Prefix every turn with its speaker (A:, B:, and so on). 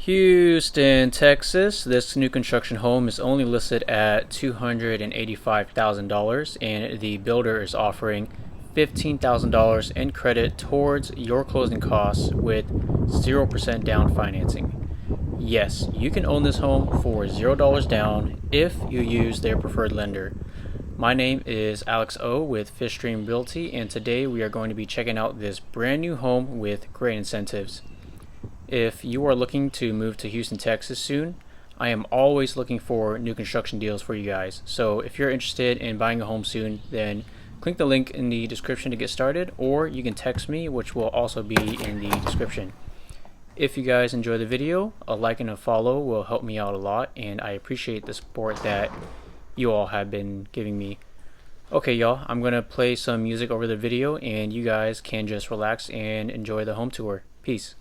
A: Houston, Texas. This new construction home is only listed at $285,000, and the builder is offering $15,000 in credit towards your closing costs with 0% down financing. Yes, you can own this home for $0 down if you use their preferred lender. My name is Alex O with Fish Stream Realty, and today we are going to be checking out this brand new home with great incentives. If you are looking to move to Houston, Texas soon, I am always looking for new construction deals for you guys. So if you're interested in buying a home soon, then click the link in the description to get started, or you can text me, which will also be in the description. If you guys enjoy the video, a like and a follow will help me out a lot, and I appreciate the support that you all have been giving me. Okay, y'all, I'm going to play some music over the video, and you guys can just relax and enjoy the home tour. Peace.